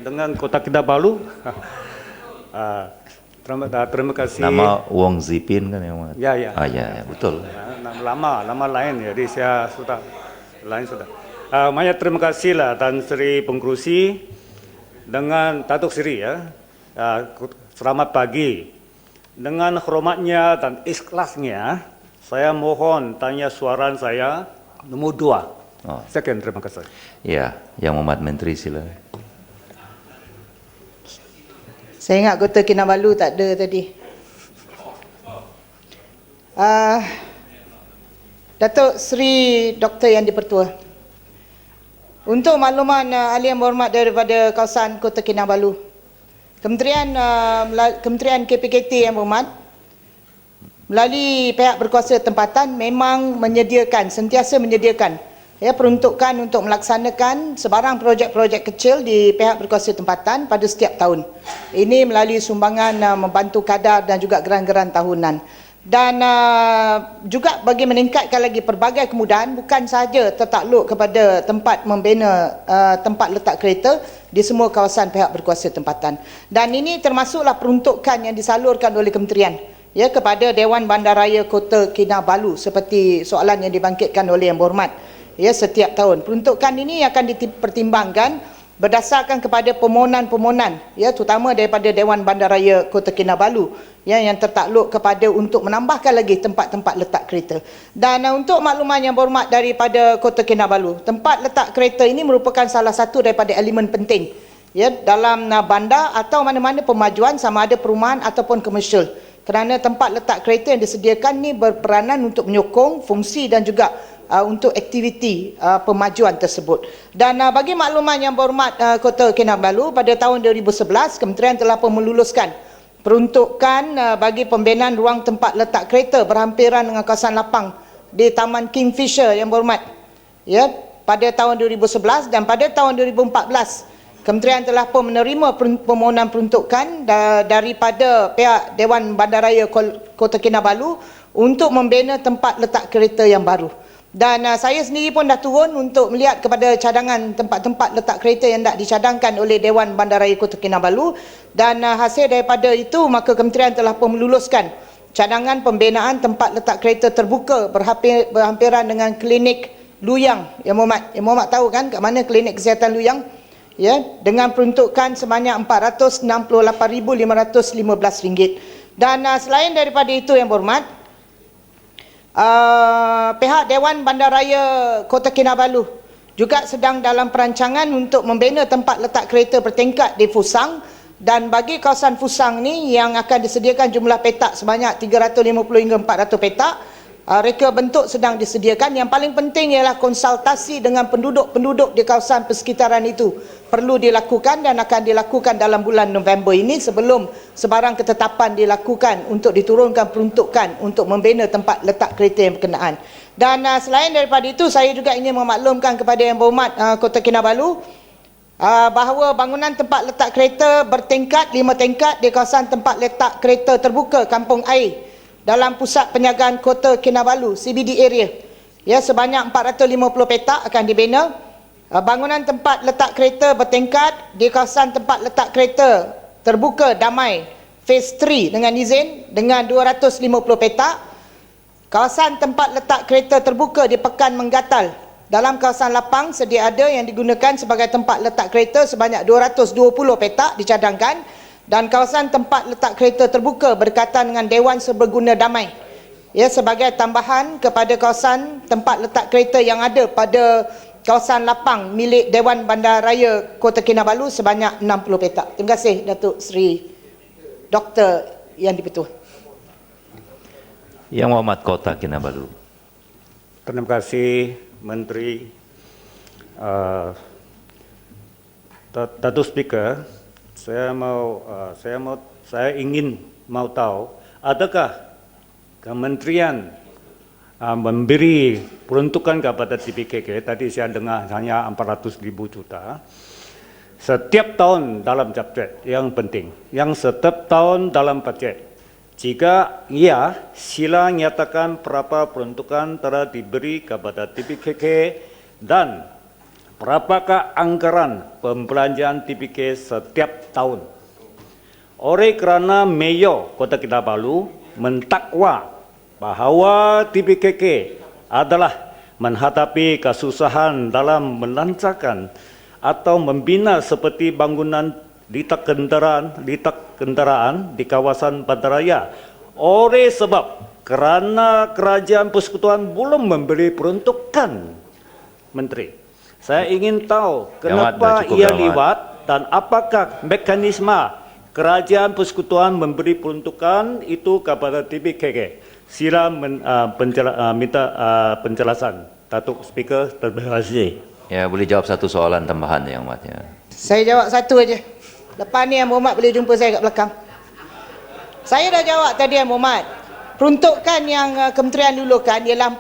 dengan Kota Kinabalu. Terima kasih. Nama Wong Zipin kan yang Muhammad? Ya, ya. Ya, betul. Nama lain, jadi saya sudah lain sudah. Banyak terima kasih lah Tan Sri Pengerusi dengan Datuk Sri ya. Selamat pagi. Dengan hormatnya dan ikhlasnya, saya mohon tanya suara saya nomor 2. Sekian, terima kasih. Ya, Yang Muhammad Menteri sila. Saya ingat Kota Kinabalu tak ada tadi. Datuk Seri Doktor Yang di-Pertua. Untuk makluman ahli yang berhormat daripada kawasan Kota Kinabalu, Kementerian KPKT yang berhormat melalui pihak berkuasa tempatan memang sentiasa menyediakan peruntukan untuk melaksanakan sebarang projek-projek kecil di pihak berkuasa tempatan pada setiap tahun. Ini melalui sumbangan membantu kadar dan juga geran-geran tahunan. Dan juga bagi meningkatkan lagi pelbagai kemudahan, bukan sahaja tertakluk kepada tempat membina tempat letak kereta di semua kawasan pihak berkuasa tempatan. Dan ini termasuklah peruntukan yang disalurkan oleh kementerian kepada Dewan Bandaraya Kota Kinabalu seperti soalan yang dibangkitkan oleh Yang Berhormat setiap tahun. Peruntukan ini akan dipertimbangkan berdasarkan kepada permohonan-permohonan terutama daripada Dewan Bandaraya Kota Kinabalu yang tertakluk kepada untuk menambahkan lagi tempat-tempat letak kereta. Dan untuk makluman Yang Berhormat daripada Kota Kinabalu, tempat letak kereta ini merupakan salah satu daripada elemen penting dalam bandar atau mana-mana pemajuan sama ada perumahan ataupun komersial. Kerana tempat letak kereta yang disediakan ini berperanan untuk menyokong fungsi dan juga untuk aktiviti pemajuan tersebut. Dan bagi makluman Yang Berhormat Kota Kinabalu, pada tahun 2011 kementerian telah pun meluluskan peruntukan bagi pembinaan ruang tempat letak kereta berhampiran dengan kawasan lapang di Taman Kingfisher Yang Berhormat pada tahun 2011. Dan pada tahun 2014 kementerian telah pun menerima permohonan peruntukan daripada pihak Dewan Bandaraya Kota Kinabalu untuk membina tempat letak kereta yang baru. Dan saya sendiri pun dah turun untuk melihat kepada cadangan tempat-tempat letak kereta yang dah dicadangkan oleh Dewan Bandaraya Kota Kinabalu. Dan hasil daripada itu, maka kementerian telah pun meluluskan cadangan pembinaan tempat letak kereta terbuka berhampiran dengan klinik Luyang. Yang Muhammad tahu kan kat mana klinik kesihatan Luyang? Dengan peruntukan sebanyak RM468,515. Dan selain daripada itu Yang Berhormat, pihak Dewan Bandaraya Kota Kinabalu juga sedang dalam perancangan untuk membina tempat letak kereta bertingkat di Fusang. Dan bagi kawasan Fusang ni yang akan disediakan jumlah petak sebanyak 350 hingga 400 petak, reka bentuk sedang disediakan. Yang paling penting ialah konsultasi dengan penduduk-penduduk di kawasan persekitaran itu perlu dilakukan dan akan dilakukan dalam bulan November ini sebelum sebarang ketetapan dilakukan untuk diturunkan peruntukan untuk membina tempat letak kereta yang berkenaan. Dan selain daripada itu, saya juga ingin memaklumkan kepada Yang Berhormat Kota Kinabalu bahawa bangunan tempat letak kereta bertingkat 5 tingkat di kawasan tempat letak kereta terbuka Kampung Air dalam pusat penjagaan Kota Kinabalu CBD area sebanyak 450 petak akan dibina. Bangunan tempat letak kereta bertingkat di kawasan tempat letak kereta terbuka Damai Phase 3 dengan izin dengan 250 petak. Kawasan tempat letak kereta terbuka di Pekan Menggatal dalam kawasan lapang sedia ada yang digunakan sebagai tempat letak kereta sebanyak 220 petak dicadangkan. Dan kawasan tempat letak kereta terbuka berdekatan dengan Dewan Serbaguna Damai sebagai tambahan kepada kawasan tempat letak kereta yang ada pada kawasan lapang milik Dewan Bandaraya Kota Kinabalu sebanyak 60 petak. Terima kasih Datuk Seri Doktor Yang di-Pertua. Yang Muhammad Kota Kinabalu. Terima kasih Menteri. Datuk Speaker, saya ingin tahu, adakah kementerian memberi peruntukan kepada TPKK, tadi saya dengar hanya 400,000 juta, setiap tahun dalam budget yang penting, yang setiap tahun dalam budget. Jika iya, sila nyatakan berapa peruntukan telah diberi kepada TPKK dan berapakah anggaran pembelanjaan TPK setiap tahun? Oleh kerana Mayor Kota Kinabalu mentakwa bahawa TPKK adalah menghadapi kesusahan dalam melancarkan atau membina seperti bangunan litak kendaraan di kawasan bandaraya. Oleh sebab kerana kerajaan persekutuan belum memberi peruntukan, Menteri, saya ingin tahu kenapa cukup, ia Ahmad. liwat dan apakah mekanisme kerajaan persekutuan memberi peruntukan itu kepada TPKK. Sila minta penjelasan. Datuk Speaker, terima kasih. Ya, boleh jawab satu soalan tambahan Yang Amat. Ya. Saya jawab satu aja. Lepas ni Yang Berhormat boleh jumpa saya kat belakang. Saya dah jawab tadi Yang Berhormat. Peruntukan yang kementerian lulukan ialah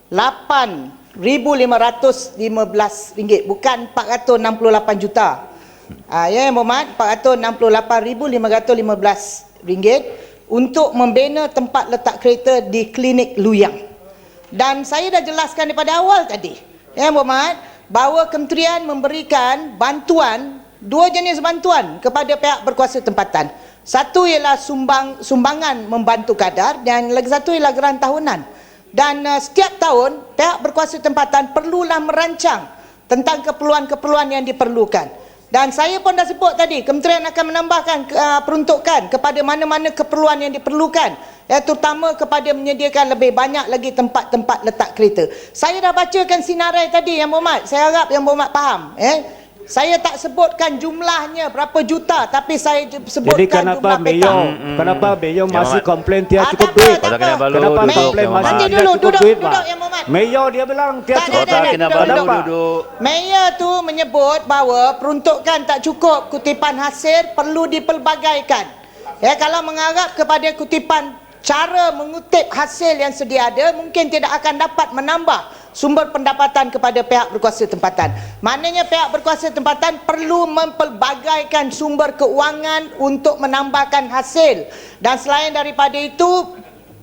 RM468,515, bukan 468 juta. Ya Yang Berhormat, RM468,515 untuk membina tempat letak kereta di klinik Luyang. Dan saya dah jelaskan daripada awal tadi, Yang Berhormat, bahawa kementerian memberikan bantuan, dua jenis bantuan kepada pihak berkuasa tempatan. Satu ialah sumbangan membantu kadar dan lagi satu ialah geran tahunan. Dan setiap tahun pihak berkuasa tempatan perlulah merancang tentang keperluan-keperluan yang diperlukan. Dan saya pun dah sebut tadi, kementerian akan menambahkan peruntukan kepada mana-mana keperluan yang diperlukan, terutama kepada menyediakan lebih banyak lagi tempat-tempat letak kereta. Saya dah bacakan sinarai tadi Yang Berhormat. Saya harap Yang Berhormat faham. Saya tak sebutkan jumlahnya berapa juta, tapi saya sebutkan Jadi kenapa jumlah petak. Kenapa Mayor Yang masih Amat. komplain tiada cukup tak duit? apa, tak Kota apa. Kinabalu Kenapa duduk. komplain Yang masih Nanti Amat. tiada dulu, cukup duduk, duit, duduk, Pak? Yang Berhormat. Mayor dia bilang tiada Tak, cukup tak, Kota tak, Kinabalu duduk. duduk. Mayor tu menyebut bahawa peruntukan tak cukup, kutipan hasil perlu dipelbagaikan. Kalau mengharap kepada kutipan cara mengutip hasil yang sedia ada, mungkin tidak akan dapat menambah sumber pendapatan kepada pihak berkuasa tempatan. Maknanya pihak berkuasa tempatan perlu mempelbagaikan sumber keuangan untuk menambahkan hasil. Dan selain daripada itu,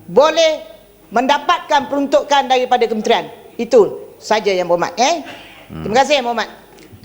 boleh mendapatkan peruntukan daripada kementerian. Itu saja Yang Berhormat. Terima kasih Yang Berhormat.